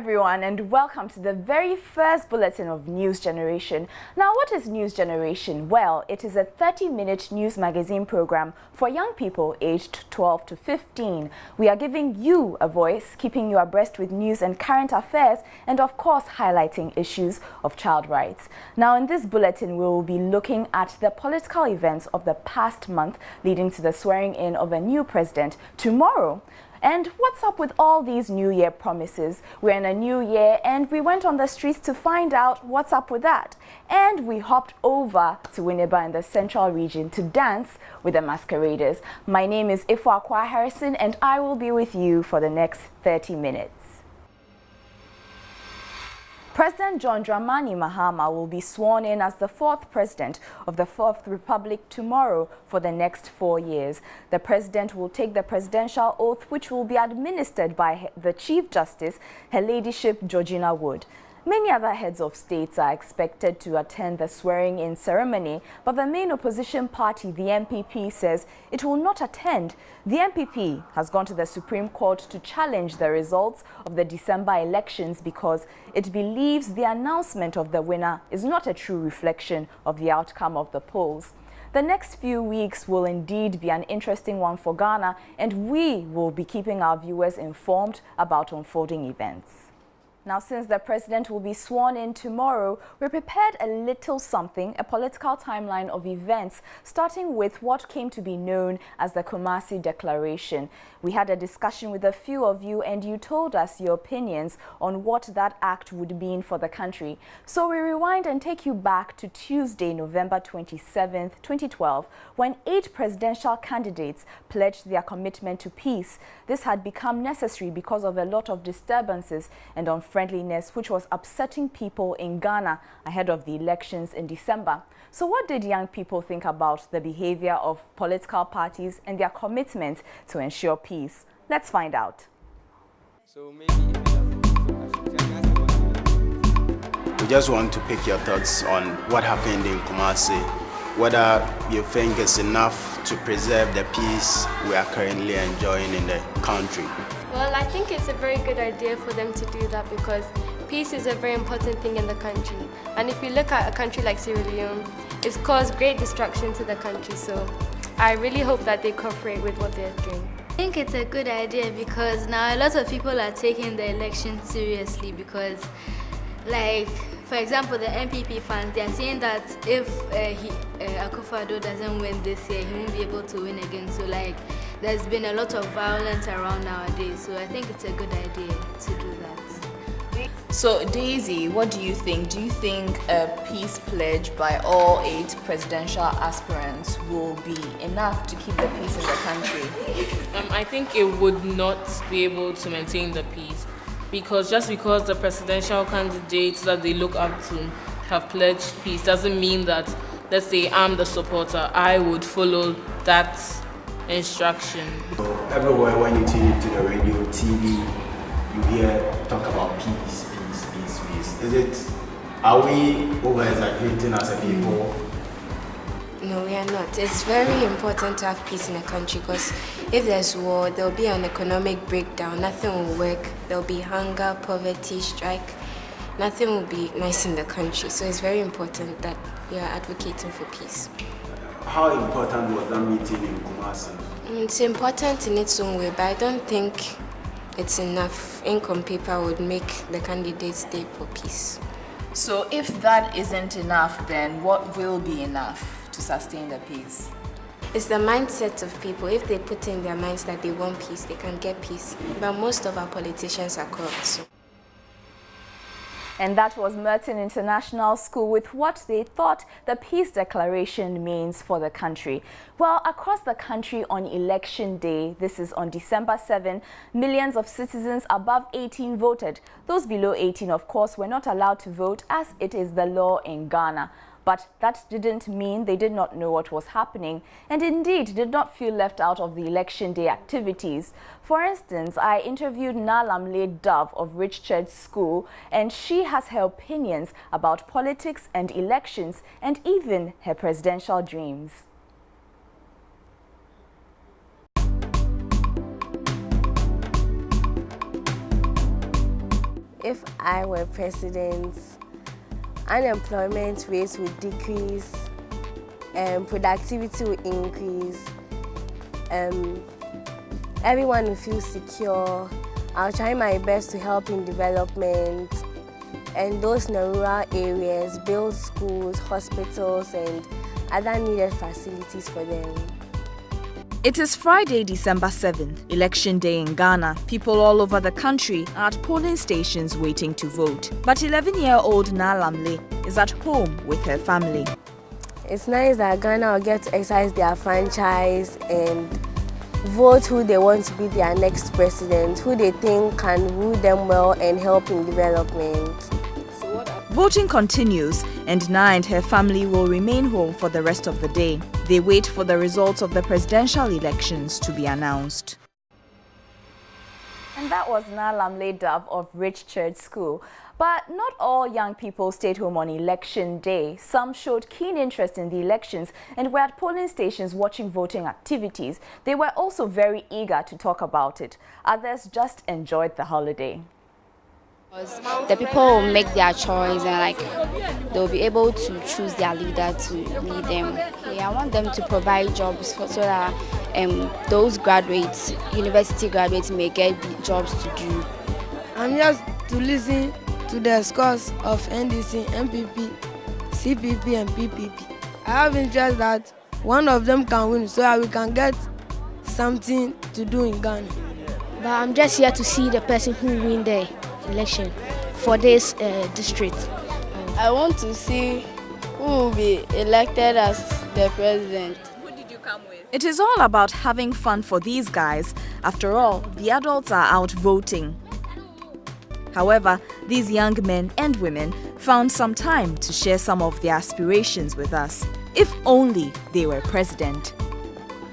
everyone, and welcome to the very first bulletin of News Generation. Now, what is News Generation? Well, it is a 30-minute news magazine program for young people aged 12 to 15. We are giving you a voice, keeping you abreast with news and current affairs, and of course, highlighting issues of child rights. Now, in this bulletin, we will be looking at the political events of the past month leading to the swearing in of a new president tomorrow. And what's up with all these New Year promises? We're in a new year and we went on the streets to find out what's up with that. And we hopped over to Winneba in the central region to dance with the masqueraders. My name is Ifwa Kwa Harrison and I will be with you for the next 30 minutes. President John Dramani Mahama will be sworn in as the fourth president of the Fourth Republic tomorrow for the next 4 years. The president will take the presidential oath, which will be administered by the Chief Justice, Her Ladyship Georgina Wood. Many other heads of states are expected to attend the swearing-in ceremony, but the main opposition party, the NPP, says it will not attend. The NPP has gone to the Supreme Court to challenge the results of the December elections because it believes the announcement of the winner is not a true reflection of the outcome of the polls. The next few weeks will indeed be an interesting one for Ghana, and we will be keeping our viewers informed about unfolding events. Now, since the president will be sworn in tomorrow, we prepared a little something, a political timeline of events, starting with what came to be known as the Kumasi Declaration. We had a discussion with a few of you and you told us your opinions on what that act would mean for the country. So we rewind and take you back to Tuesday, November 27th, 2012, when 8 presidential candidates pledged their commitment to peace. This had become necessary because of a lot of disturbances and unfriendliness which was upsetting people in Ghana ahead of the elections in December. So what did young people think about the behavior of political parties and their commitment to ensure peace? Let's find out. So maybe we just want to pick your thoughts on what happened in Kumasi, whether you think it's enough to preserve the peace we are currently enjoying in the country. Well, I think it's a very good idea for them to do that because peace is a very important thing in the country. And if you look at a country like Sierra Leone, it's caused great destruction to the country. So I really hope that they cooperate with what they're doing. I think it's a good idea because now a lot of people are taking the election seriously because, like, for example, the NPP fans, they are saying that if Akufo-Addo doesn't win this year, he won't be able to win again. So, like, there's been a lot of violence around nowadays. So I think it's a good idea to do that. So, Daisy, what do you think? Do you think a peace pledge by all 8 presidential aspirants will be enough to keep the peace in the country? I think it would not be able to maintain the peace because just because the presidential candidates that they look up to have pledged peace doesn't mean that, let's say, I'm the supporter, I would follow that instruction. Everywhere when you tune into the radio, TV, you hear talk about peace. Are we over-exaggerating as a people? No, we are not. It's very important to have peace in a country because if there's war, there'll be an economic breakdown, nothing will work, there'll be hunger, poverty, strike, nothing will be nice in the country. So it's very important that we are advocating for peace. How important was that meeting in Kumasi? It's important in its own way, but I don't think it's enough. Ink on paper would make the candidates stay for peace. So if that isn't enough, then what will be enough to sustain the peace? It's the mindset of people. If they put in their minds that they want peace, they can get peace. But most of our politicians are corrupt. So. And that was Merton International School with what they thought the peace declaration means for the country. Well, across the country on election day, this is on December 7, millions of citizens above 18 voted. Those below 18, of course, were not allowed to vote as it is the law in Ghana. But that didn't mean they did not know what was happening and indeed did not feel left out of the election day activities. For instance, I interviewed Nalamle Dove of Richchurch School and she has her opinions about politics and elections and even her presidential dreams. If I were president, unemployment rates would decrease, productivity would increase, everyone will feel secure. I'll try my best to help in development and those in the rural areas, build schools, hospitals, and other needed facilities for them. It is Friday, December 7th, Election Day in Ghana. People all over the country are at polling stations waiting to vote. But 11-year-old Nalamle is at home with her family. It's nice that Ghana will get to exercise their franchise and vote who they want to be their next president, who they think can rule them well and help in development. Voting continues, and Na and her family will remain home for the rest of the day. They wait for the results of the presidential elections to be announced. And that was Nalamle Dove of Rich Church School. But not all young people stayed home on election day. Some showed keen interest in the elections and were at polling stations watching voting activities. They were also very eager to talk about it. Others just enjoyed the holiday. The people will make their choice and they'll be able to choose their leader to lead them. I want them to provide jobs so that those graduates, university graduates, may get jobs to do. I'm just to listen to the scores of NDC, MPP, CPP and PPP. I have interest that one of them can win so that we can get something to do in Ghana. But I'm just here to see the person who win the election for this district. I want to see who will be elected as the president. Who did you come with? It is all about having fun for these guys. After all, the adults are out voting. However, these young men and women found some time to share some of their aspirations with us. If only they were president.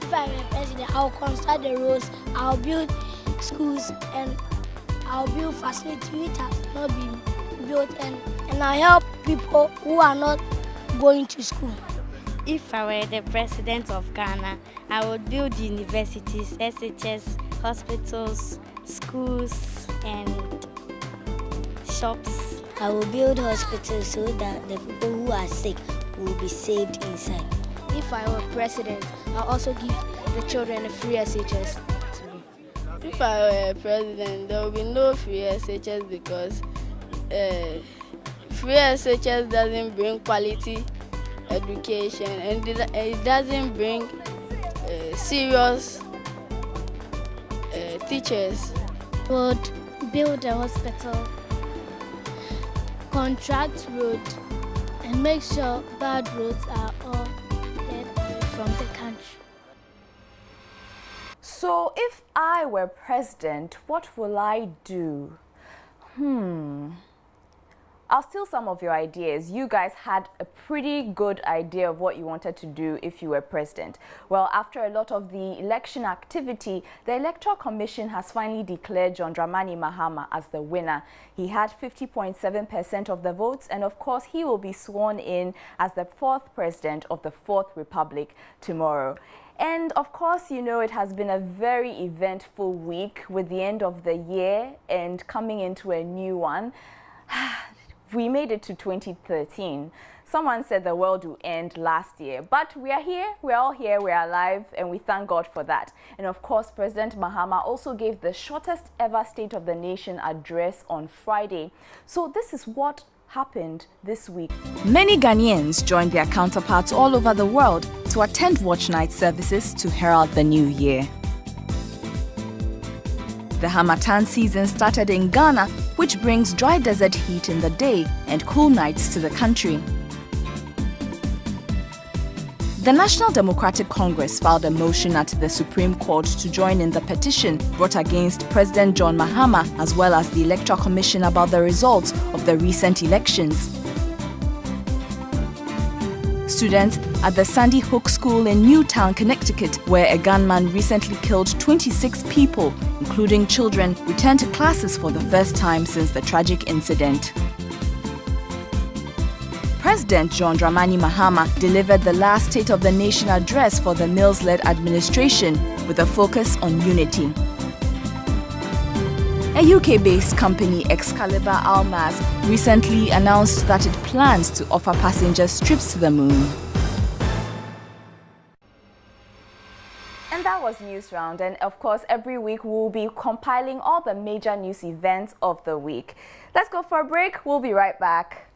If I were president, I'll construct the roads, I'll build schools, and I'll build facilities which have not been built, and I'll help people who are not going to school. If I were the president of Ghana, I would build universities, SHS, hospitals, schools, and shops. I will build hospitals so that the people who are sick will be saved inside. If I were president, I'll also give the children a free SHS. If I were president, there will be no free SHS because free SHS doesn't bring quality education and it doesn't bring serious teachers. Would build a hospital, contract road, and make sure bad roads are all led away from the country. So if I were president, what will I do? I'll steal some of your ideas. You guys had a pretty good idea of what you wanted to do if you were president. Well, after a lot of the election activity, the Electoral Commission has finally declared John Dramani Mahama as the winner. He had 50.7% of the votes, and of course, he will be sworn in as the 4th president of the 4th Republic tomorrow. And of course, you know, it has been a very eventful week with the end of the year and coming into a new one. We made it to 2013. Someone said the world would end last year, but we are here, we're all here, we're alive, and we thank God for that. And of course, President Mahama also gave the shortest ever State of the Nation address on Friday. So this is what happened this week. Many Ghanaians joined their counterparts all over the world to attend watch night services to herald the new year. The Harmattan season started in Ghana, which brings dry desert heat in the day and cool nights to the country. The National Democratic Congress filed a motion at the Supreme Court to join in the petition brought against President John Mahama as well as the Electoral Commission about the results of the recent elections. Students at the Sandy Hook School in Newtown, Connecticut, where a gunman recently killed 26 people, including children, returned to classes for the first time since the tragic incident. President John Dramani Mahama delivered the last State of the Nation address for the Mills-led administration with a focus on unity. A UK-based company, Excalibur Almaz, recently announced that it plans to offer passengers trips to the moon. And that was News Round, and of course every week we'll be compiling all the major news events of the week. Let's go for a break. We'll be right back.